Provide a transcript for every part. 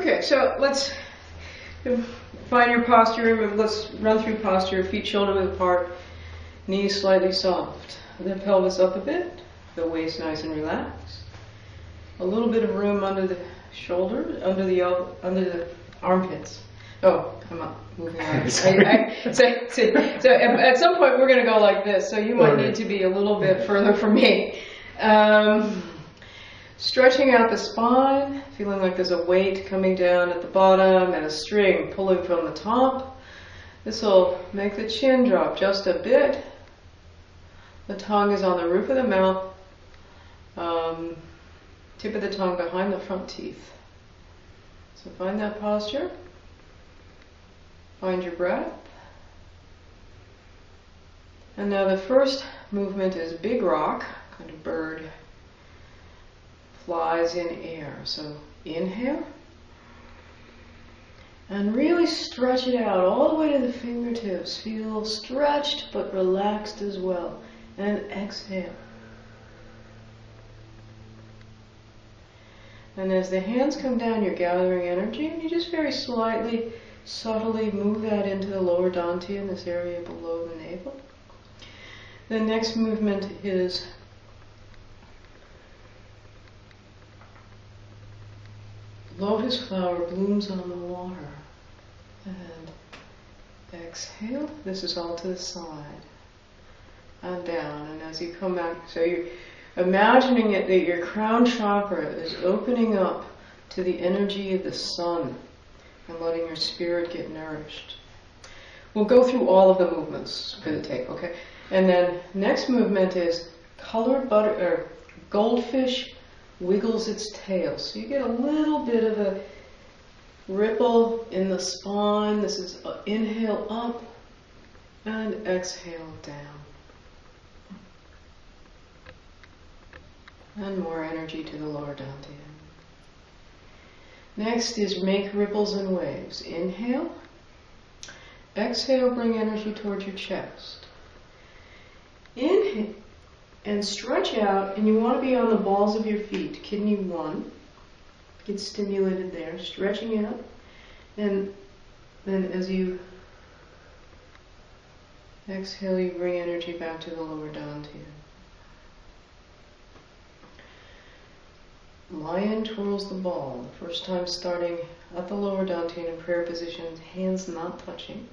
Okay, so let's find your posture. Let's run through posture. Feet shoulder width apart, knees slightly soft. The pelvis up a bit, the waist nice and relaxed. A little bit of room under the shoulders, under the armpits. Oh, I'm not moving on. So at some point we're going to go like this, so you might need to be a little bit further from me. Stretching out the spine, feeling like there's a weight coming down at the bottom and a string pulling from the top. This will make the chin drop just a bit. The tongue is on the roof of the mouth, tip of the tongue behind the front teeth. So find that posture. Find your breath. And now the first movement is big rock, kind of bird, flies in air. So inhale. And really stretch it out all the way to the fingertips. Feel stretched but relaxed as well. And exhale. And as the hands come down, you're gathering energy, and you just very slightly, subtly move that into the lower dantian, this area below the navel. The next movement is lotus flower blooms on the water. And exhale. This is all to the side. And down. And as you come back, so you're imagining it that your crown chakra is opening up to the energy of the sun and letting your spirit get nourished. We'll go through all of the movements for the tape, okay? And then next movement is colored goldfish wiggles its tail. So you get a little bit of a ripple in the spine. This is inhale up and exhale down. And more energy to the lower dantian. Next is make ripples and waves. Inhale. Exhale, bring energy towards your chest. Inhale and stretch out, and you want to be on the balls of your feet. Kidney 1. Get stimulated there, stretching out. And then as you exhale, you bring energy back to the lower dantian. Lion twirls the ball. The first time starting at the lower dantian in prayer position, hands not touching.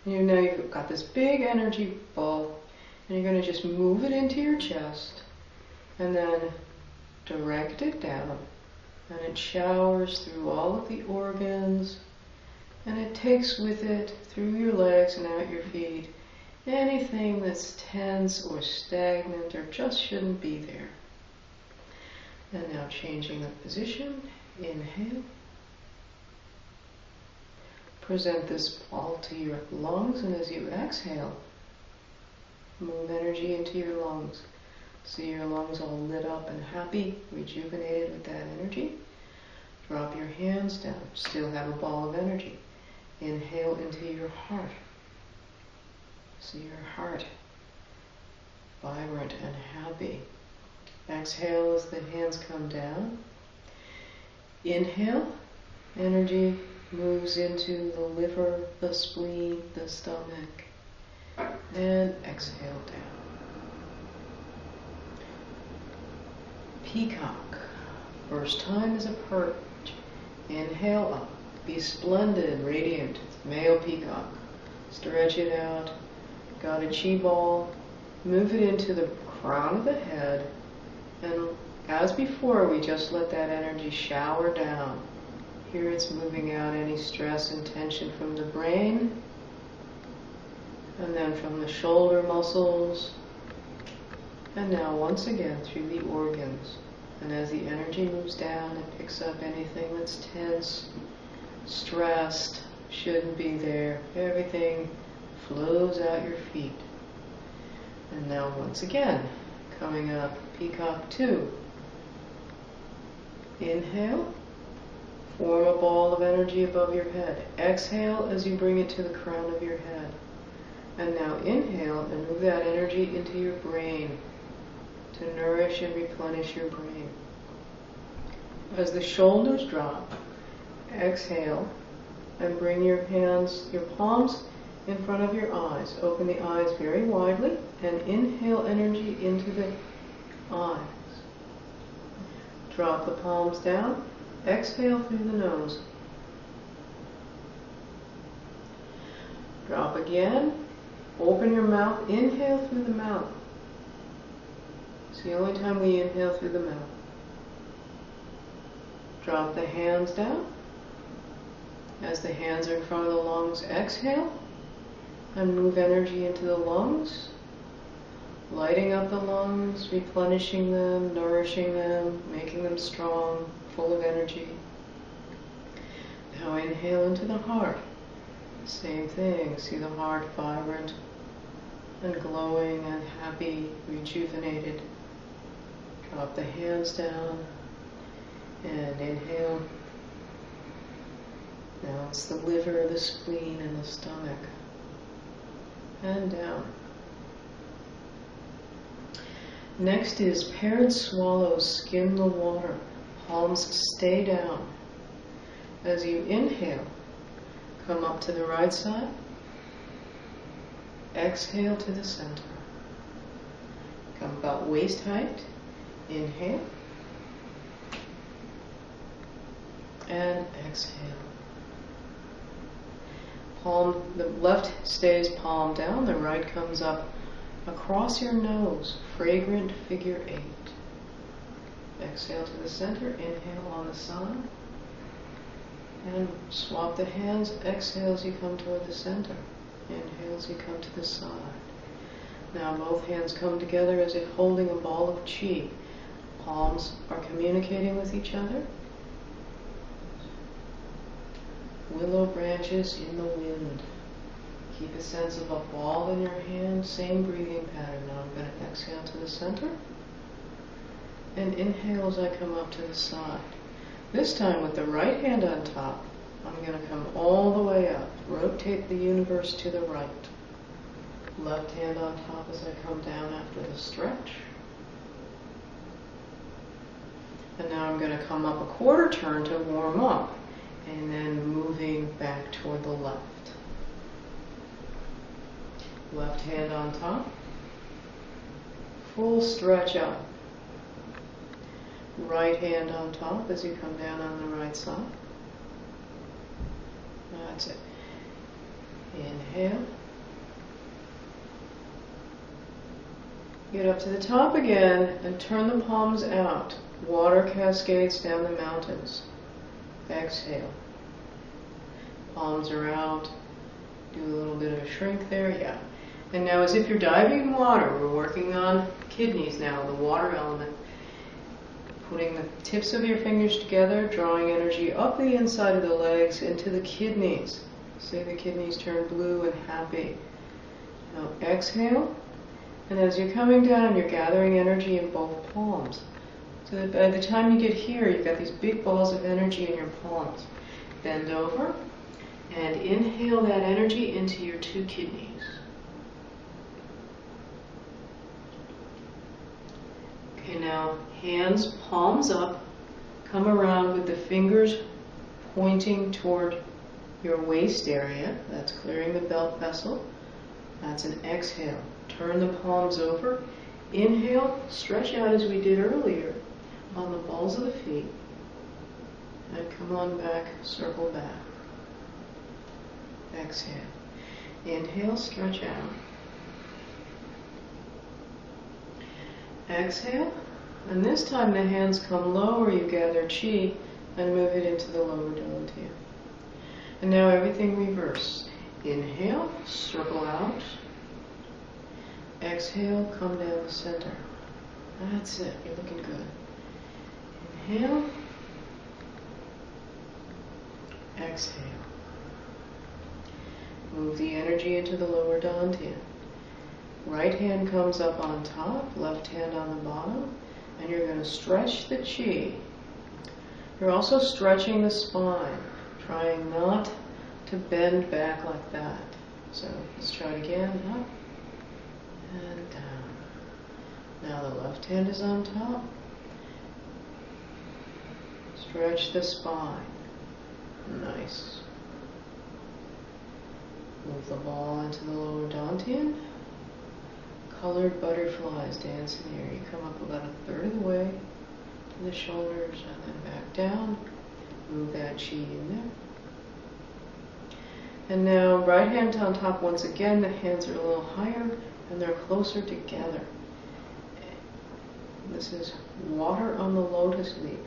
And now you've got this big energy ball, and you're going to just move it into your chest, and then direct it down, and it showers through all of the organs, and it takes with it through your legs and out your feet anything that's tense or stagnant or just shouldn't be there. And now changing the position, inhale. Present this ball to your lungs, and as you exhale, move energy into your lungs. See your lungs all lit up and happy, rejuvenated with that energy. Drop your hands down, still have a ball of energy. Inhale into your heart. See your heart vibrant and happy. Exhale as the hands come down. Inhale, energy moves into the liver, the spleen, the stomach, and exhale down. Peacock. First time is a perch. Inhale up. Be splendid, radiant, male peacock. Stretch it out. Got a chi ball. Move it into the crown of the head. And as before, we just let that energy shower down. Here it's moving out any stress and tension from the brain, and then from the shoulder muscles, and now once again through the organs. And as the energy moves down, it picks up anything that's tense, stressed, shouldn't be there. Everything flows out your feet. And now once again, coming up, Peacock 2. Inhale, form a ball of energy above your head. Exhale as you bring it to the crown of your head. And now inhale and move that energy into your brain to nourish and replenish your brain. As the shoulders drop, Exhale and bring your hands, your palms in front of your eyes. Open the eyes very widely and inhale energy into the eyes. Drop the palms down. Exhale through the nose. Drop again. Open your mouth. Inhale through the mouth. It's the only time we inhale through the mouth. Drop the hands down. As the hands are in front of the lungs, exhale and move energy into the lungs, lighting up the lungs, replenishing them, nourishing them, making them strong, full of energy. Now inhale into the heart. Same thing. See the heart vibrant and glowing and happy, rejuvenated. Drop the hands down and inhale. Now it's the liver, the spleen, and the stomach. And down. Next is paired swallows. Skim the water. Palms stay down. As you inhale, come up to the right side. Exhale to the center. Come about waist height. Inhale. And exhale. Palm, the left stays palm down, the right comes up across your nose, fragrant figure 8. Exhale to the center, inhale on the side, and swap the hands. Exhale as you come toward the center, inhale as you come to the side. Now both hands come together as if holding a ball of chi. Palms are communicating with each other. Willow branches in the wind. Keep a sense of a ball in your hand, same breathing pattern. Now I'm going to exhale to the center and inhale as I come up to the side. This time with the right hand on top, I'm going to come all the way up. Rotate the universe to the right. Left hand on top as I come down after the stretch. And now I'm going to come up a quarter turn to warm up. And then moving back toward the left. Left hand on top. Full stretch up. Right hand on top as you come down on the right side. That's it. Inhale. Get up to the top again and turn the palms out. Water cascades down the mountains. Exhale. Palms are out. Do a little bit of a shrink there, yeah. And now as if you're diving in water, we're working on kidneys now, the water element. Putting the tips of your fingers together, drawing energy up the inside of the legs into the kidneys. See the kidneys turn blue and happy. Now exhale. And as you're coming down, you're gathering energy in both palms. So that by the time you get here, you've got these big balls of energy in your palms. Bend over and inhale that energy into your 2 kidneys. Okay, now hands, palms up. Come around with the fingers pointing toward your waist area. That's clearing the belt vessel. That's an exhale. Turn the palms over. Inhale, stretch out as we did earlier on the balls of the feet, and come on back, circle back. Exhale. Inhale, stretch out. Exhale, and this time the hands come lower, you gather chi and move it into the lower dantian. And now everything reverse. Inhale, circle out. Exhale, come down the center. That's it, you're looking good. Inhale. Exhale. Move the energy into the lower dantian. Right hand comes up on top, left hand on the bottom, and you're going to stretch the chi. You're also stretching the spine, trying not to bend back like that. So let's try it again. Up and down. Now the left hand is on top. Stretch the spine. Nice. Move the ball into the lower dantian. Colored butterflies dance in here. You come up about a third of the way to the shoulders and then back down. Move that chi in there. And now right hand on top once again. The hands are a little higher and they're closer together. This is water on the lotus leaf.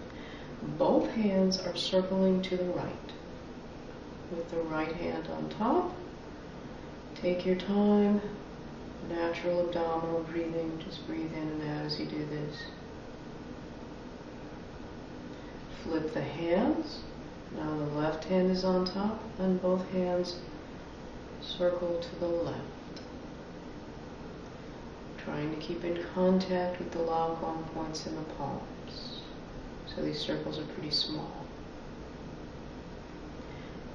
Both hands are circling to the right. With the right hand on top. Take your time. Natural abdominal breathing. Just breathe in and out as you do this. Flip the hands. Now the left hand is on top and both hands circle to the left. Trying to keep in contact with the Lao Gong points in the palms. So these circles are pretty small.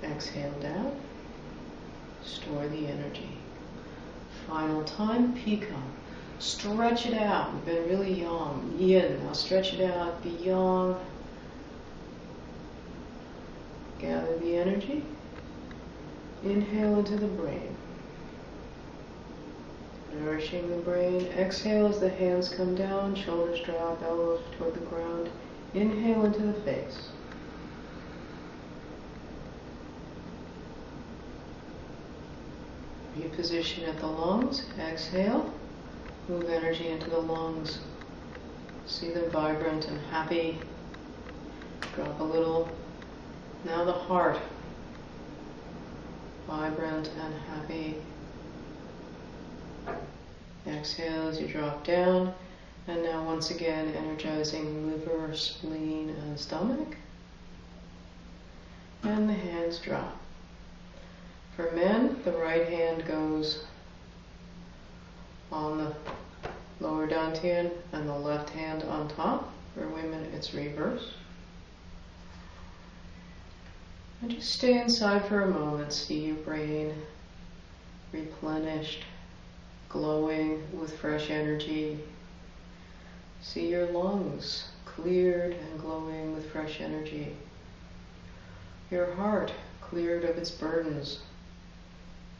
Exhale down. Store the energy. Final time, Peacock. Stretch it out. We've been really yang. Yin. Now stretch it out. Be yang. Gather the energy. Inhale into the brain. Nourishing the brain. Exhale as the hands come down. Shoulders drop. Elbows toward the ground. Inhale into the face. Reposition at the lungs. Exhale. Move energy into the lungs. See them vibrant and happy. Drop a little. Now the heart. Vibrant and happy. Exhale as you drop down. And now once again energizing liver, spleen, and stomach. And the hands drop. For men, the right hand goes on the lower dantian and the left hand on top. For women, it's reverse. And just stay inside for a moment. See your brain replenished, glowing with fresh energy. See your lungs cleared and glowing with fresh energy. Your heart cleared of its burdens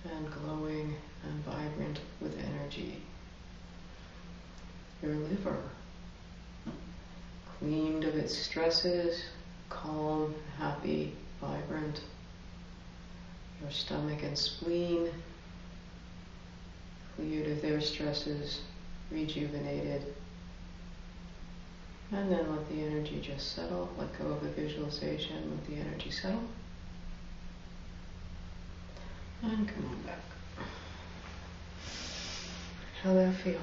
and glowing and vibrant with energy. Your liver cleaned of its stresses, calm, happy, vibrant. Your stomach and spleen cleared of their stresses, rejuvenated. And then let the energy just settle. Let go of the visualization. Let the energy settle. And come on back. How'd that feel?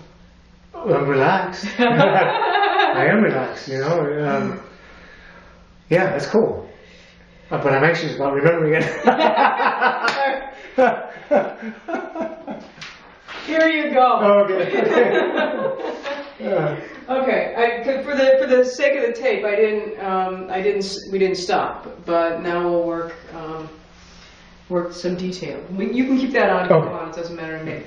Well, I'm relaxed. I am relaxed, you know. Yeah, that's cool. But I'm anxious about remembering it. Here you go. Okay. Okay. For the sake of the tape, we didn't stop. But now we'll work some detail. You can keep that on if you want. It doesn't matter to me.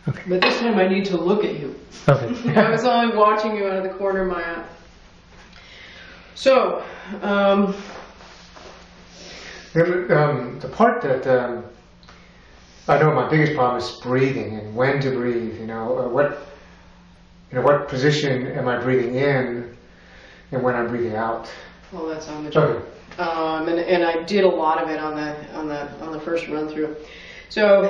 Okay. But this time I need to look at you. Okay. I was only watching you out of the corner of my eye. So, the part that I know my biggest problem is breathing and when to breathe. What position am I breathing in, and when I'm breathing out. Well, that's on the chart. Okay. And I did a lot of it on the first run through. So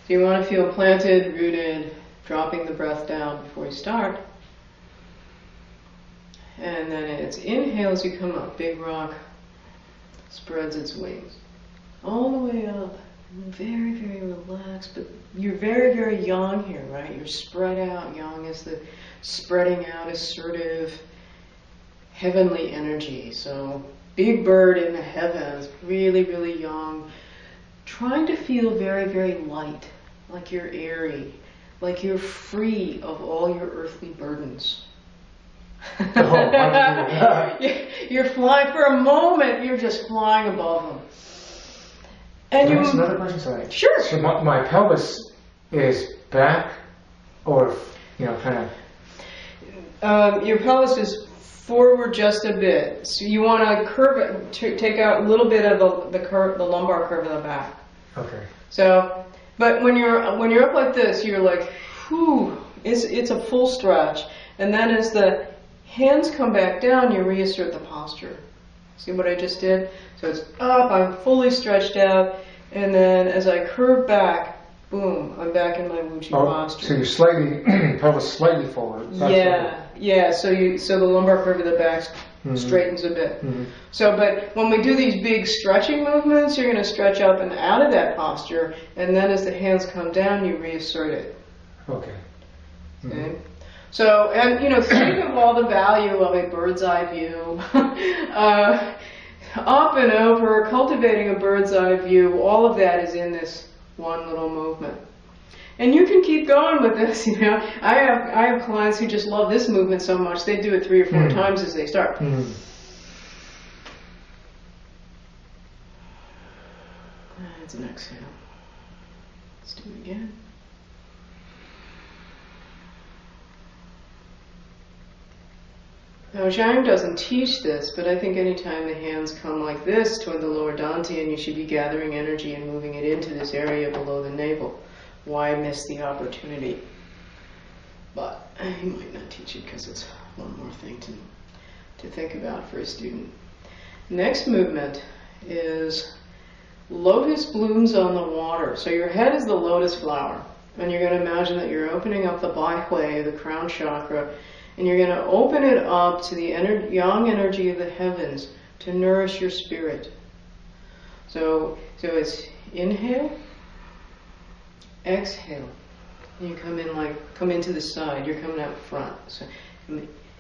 you want to feel planted, rooted, dropping the breath down before you start. And then it's inhale as you come up. Big rock spreads its wings all the way up. Very, very relaxed, but you're very, very yang here, right? You're spread out. Yang is the spreading out, assertive, heavenly energy. So big bird in the heavens, really, really yang. Trying to feel very, very light, like you're airy, like you're free of all your earthly burdens. You're flying for a moment. You're just flying above them. And Can I ask another question? Sorry. Sure. So my pelvis is back, or kind of. Your pelvis is forward just a bit. So you want to curve it, take out a little bit of the lumbar curve of the back. Okay. So, but when you're up like this, you're like, whew, it's a full stretch. And then as the hands come back down, you reassert the posture. See what I just did? So it's up, I'm fully stretched out, and then as I curve back, boom, I'm back in my Wuchi posture. So you're slightly, pelvis slightly forward. Yeah. So the lumbar curve of the back straightens a bit. So, but when we do these big stretching movements, you're going to stretch up and out of that posture, and then as the hands come down, you reassert it. Okay. Okay. So, and think of all the value of a bird's eye view. Up and over, cultivating a bird's eye view, all of that is in this one little movement. And you can keep going with this, I have clients who just love this movement so much, they do it 3 or 4 times as they start. That's an exhale. Let's do it again. Now, Zhang doesn't teach this, but I think anytime the hands come like this toward the lower dantian, you should be gathering energy and moving it into this area below the navel. Why miss the opportunity? But he might not teach it because it's one more thing to think about for a student. Next movement is lotus blooms on the water. So your head is the lotus flower, and you're going to imagine that you're opening up the Bai Hui, the crown chakra, and you're going to open it up to the yang energy of the heavens to nourish your spirit. So it's inhale, exhale. You come into the side. You're coming out front. So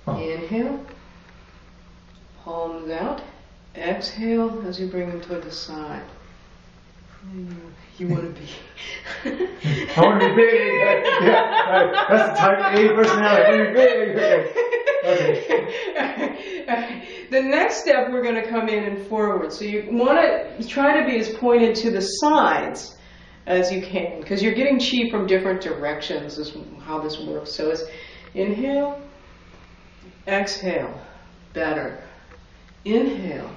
inhale, palms out. Exhale as you bring them toward the side. You want to be. I want to be big. Yeah, that's the type A personality. I want to be big. Okay. The next step, we're going to come in and forward. So you want to try to be as pointed to the sides as you can, because you're getting chi from different directions. Is how this works. So it's inhale, exhale, better. Inhale,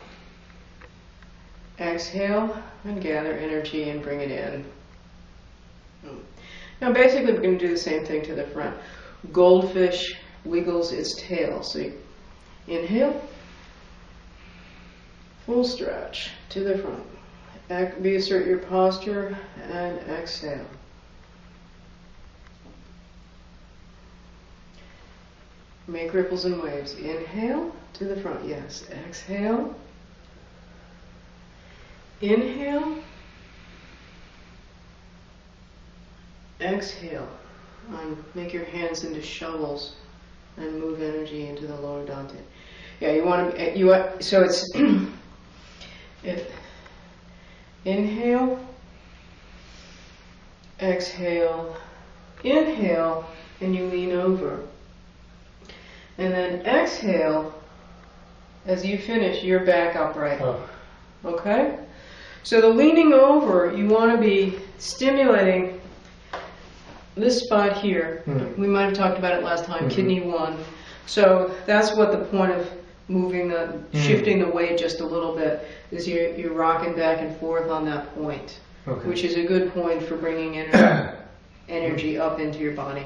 exhale, and gather energy and bring it in. Now basically we're going to do the same thing to the front. Goldfish wiggles its tail. So you inhale, full stretch to the front. Reassert your posture and exhale. Make ripples and waves. Inhale to the front, yes. Exhale. Inhale. Exhale. Make your hands into shovels and move energy into the lower dantian. Yeah, you want to. So it's inhale, exhale, inhale, and you lean over. And then exhale, as you finish, you're back upright. Okay? So the leaning over, you want to be stimulating this spot here. We might have talked about it last time, kidney 1. So that's what the point of moving shifting the weight just a little bit is you're rocking back and forth on that point, which is a good point for bringing energy up into your body.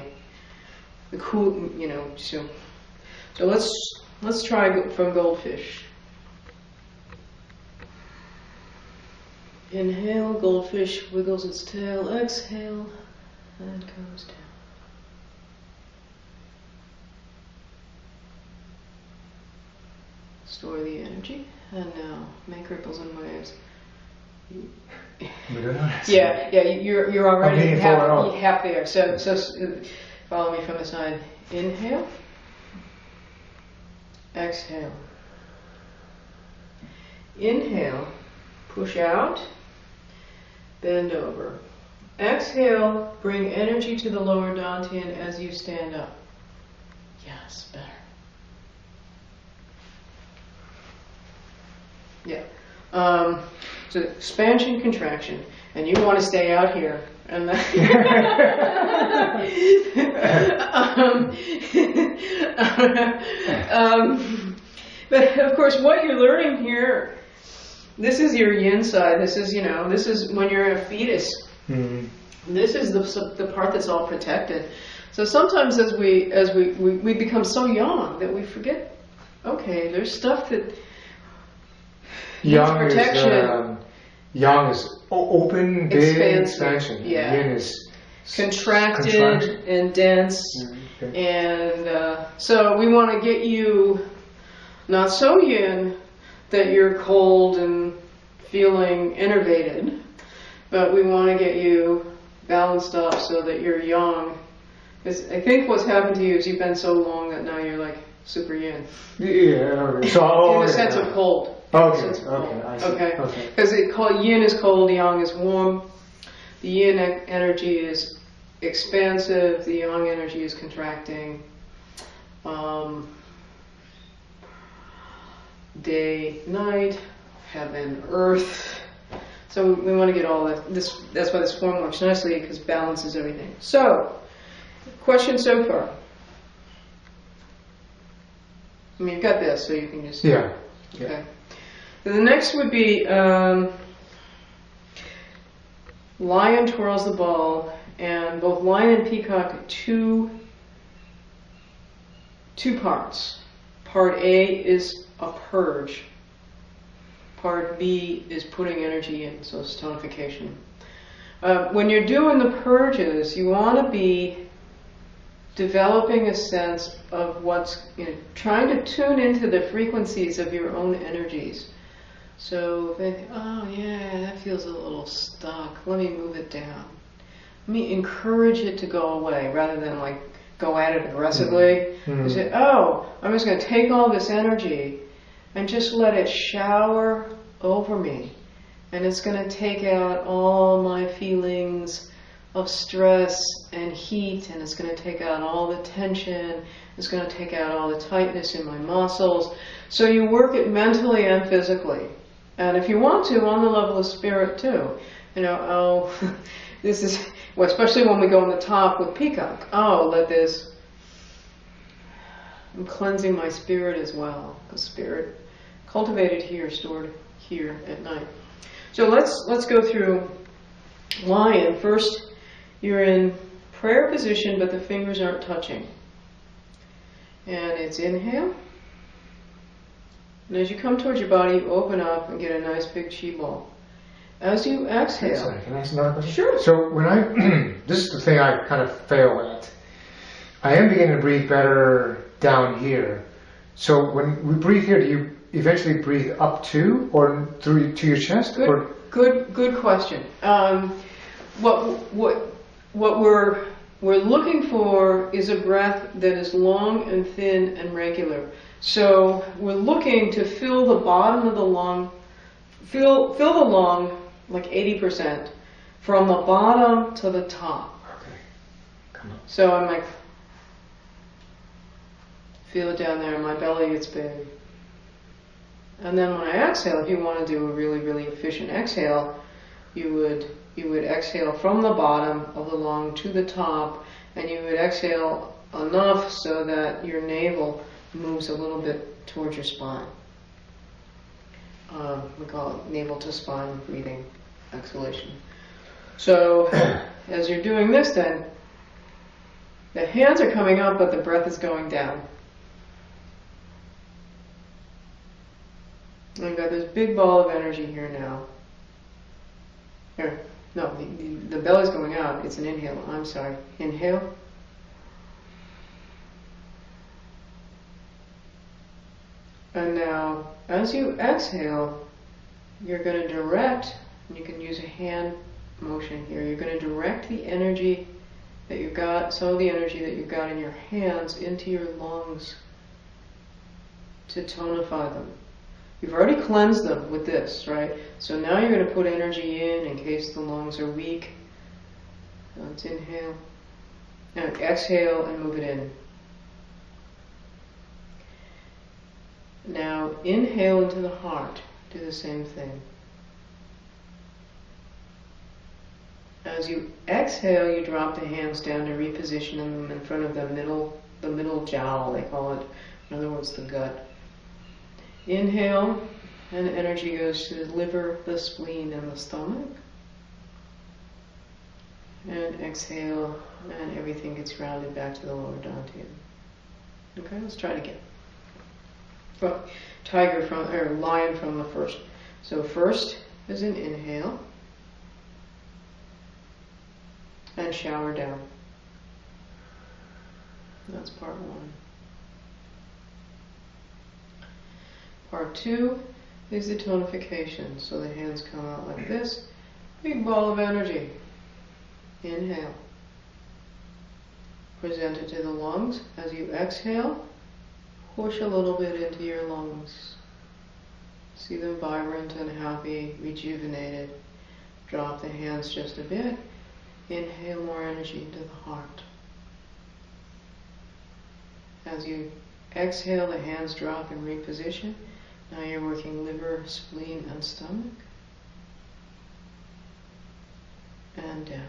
The cool, So let's try from goldfish. Inhale, goldfish wiggles its tail. Exhale, and goes down. Store the energy, and now make ripples and waves. Yeah, you're already half there. So follow me from the side. Inhale. Exhale. Inhale, push out, bend over. Exhale, bring energy to the lower dantian as you stand up. Yes, better. Yeah. So expansion, contraction, and you want to stay out here. And But of course, what you're learning here, this is your yin side. This is, this is when you're a fetus. Mm. This is the part that's all protected. So sometimes as we become so young that we forget, okay, there's stuff that needs protection. Yang is open, big, expansion. Yeah. Yin is contracted and dense. Okay. And so we want to get you not so yin that you're cold and feeling enervated, but we want to get you balanced up so that you're yang. Because I think what's happened to you is you've been so long that now you're like super yin. Yeah. Okay. So in the sense of cold. Okay. Okay. I see. Okay. Okay. Because yin is cold, yang is warm. The yin energy is expansive. The yang energy is contracting. Day, night, heaven, earth. So we want to get all that. That's why this form works nicely, because balance is everything. So, question so far. I mean, you've got this, so you can just... Yeah. Okay. The next would be lion twirls the ball, and both lion and peacock are two parts. Part A is a purge. Part B is putting energy in, so it's tonification. When you're doing the purges, you want to be developing a sense of what's, trying to tune into the frequencies of your own energies. So think, oh yeah, that feels a little stuck. Let me move it down. Let me encourage it to go away rather than like go at it aggressively. You say, oh, I'm just going to take all this energy and just let it shower over me. And it's going to take out all my feelings of stress and heat, and it's going to take out all the tension. It's going to take out all the tightness in my muscles. So you work it mentally and physically. And if you want to, on the level of spirit too. This is, well, especially when we go on the top with Peacock. Oh, let this, I'm cleansing my spirit as well. The spirit cultivated here, stored here at night. So let's go through lion. First, you're in prayer position, but the fingers aren't touching. And it's inhale. And as you come towards your body, you open up and get a nice big chi ball. As you exhale... Sorry, can I ask another question? Sure. So when this is the thing I kind of fail at. I am beginning to breathe better down here. So when we breathe here, do you eventually breathe up to or through to your chest? Good question. What we're looking for is a breath that is long and thin and regular. So we're looking to fill the bottom of the lung, fill the lung like 80% from the bottom to the top. Okay. Come on. So I'm like, feel it down there, my belly gets big. And then when I exhale, if you want to do a really, really efficient exhale, you would exhale from the bottom of the lung to the top, and you would exhale enough so that your navel moves a little bit towards your spine. We call it navel to spine breathing exhalation. So as you're doing this then, the hands are coming up but the breath is going down. I've got this big ball of energy here now. Here, no, the belly's going out. It's an inhale. I'm sorry. Inhale. And now, as you exhale, you're going to direct, and you can use a hand motion here, you're going to direct the energy that you've got, some of the energy that you've got in your hands into your lungs to tonify them. You've already cleansed them with this, right? So now you're going to put energy in case the lungs are weak. Let's inhale. Now exhale and move it in. Now inhale into the heart. Do the same thing. As you exhale, you drop the hands down to reposition them in front of the middle jowl, they call it. In other words, the gut. Inhale, and energy goes to the liver, the spleen, and the stomach. And exhale, and everything gets rounded back to the lower dantian. Okay, let's try it again. Well, lion from the first. So first is an inhale, and shower down. That's part one. Part two is the tonification. So the hands come out like this. Big ball of energy. Inhale. Present it to the lungs. As you exhale, push a little bit into your lungs. See them vibrant and happy, rejuvenated. Drop the hands just a bit. Inhale more energy into the heart. As you exhale, the hands drop and reposition. Now you're working liver, spleen, and stomach. And down.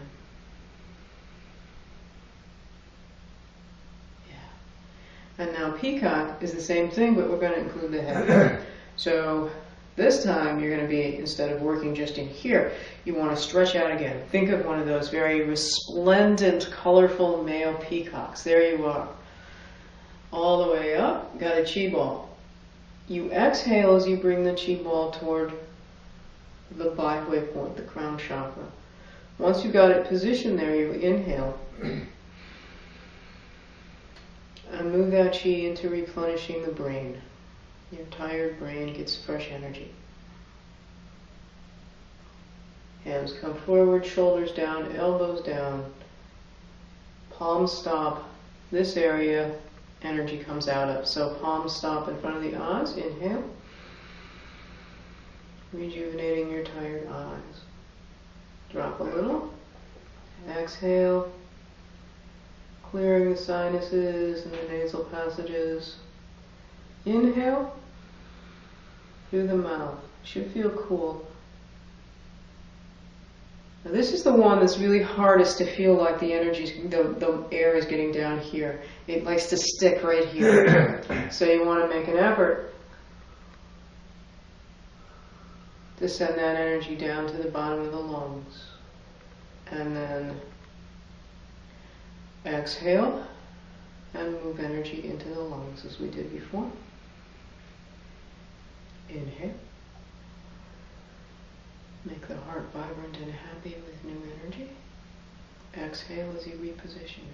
And now Peacock is the same thing, but we're going to include the head. So this time you're going to be, instead of working just in here, you want to stretch out again. Think of one of those very resplendent, colorful male peacocks. There you are. All the way up, got a chi ball. You exhale as you bring the chi ball toward the bi-hui point, the crown chakra. Once you got it positioned there, you inhale. And move that chi into replenishing the brain. Your tired brain gets fresh energy. Hands come forward, shoulders down, elbows down. Palms stop. This area, energy comes out of. So palms stop in front of the eyes. Inhale. Rejuvenating your tired eyes. Drop a little. Exhale. Clearing the sinuses and the nasal passages. Inhale through the mouth. Should feel cool. Now this is the one that's really hardest to feel like the energy, the air is getting down here. It likes to stick right here. So you want to make an effort to send that energy down to the bottom of the lungs. And then exhale and move energy into the lungs as we did before. Inhale. Make the heart vibrant and happy with new energy. Exhale as you reposition.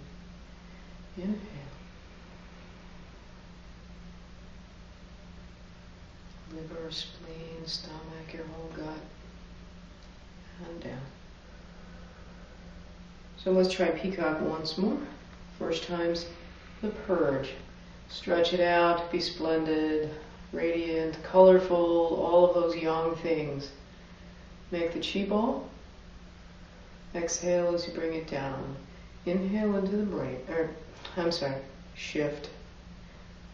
Inhale. Liver, spleen, stomach, your whole gut. And down. So let's try Peacock once more. First time's the purge. Stretch it out, be splendid, radiant, colorful, all of those yang things. Make the chi ball. Exhale as you bring it down. Inhale into the brain, shift.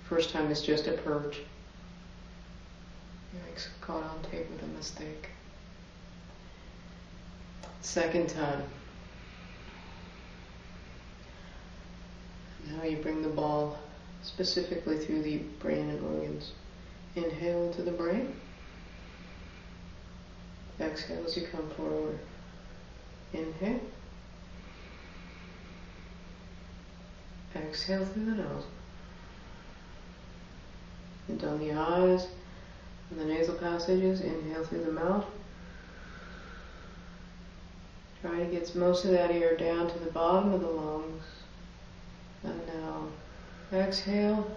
First time is just a purge. Yikes, caught on tape with a mistake. Second time. Now you bring the ball specifically through the brain and organs. Inhale into the brain. Exhale as you come forward. Inhale. Exhale through the nose. And down the eyes and the nasal passages. Inhale through the mouth. Try to get most of that air down to the bottom of the lungs. And now exhale.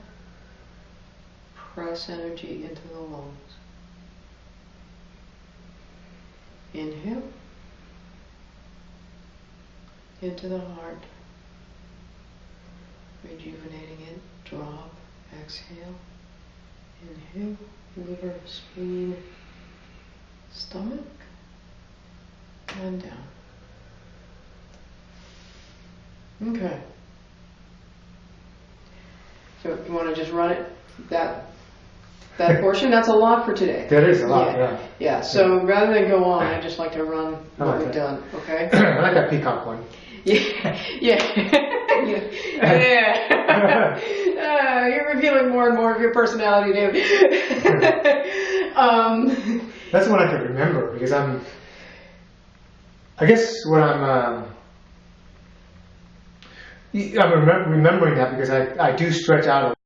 Press energy into the lungs. Inhale. Into the heart. Rejuvenating it. Drop. Exhale. Inhale. Liver, spleen, stomach, and down. Okay. So you want to just run it, that portion? That's a lot for today. That is a lot, yeah. Yeah, so rather than go on, I'd just like to run what we've done, okay? I like that peacock one. Yeah. Yeah. Yeah. You're revealing more and more of your personality, David. That's what I can remember because I guess what I'm remembering that because I do stretch out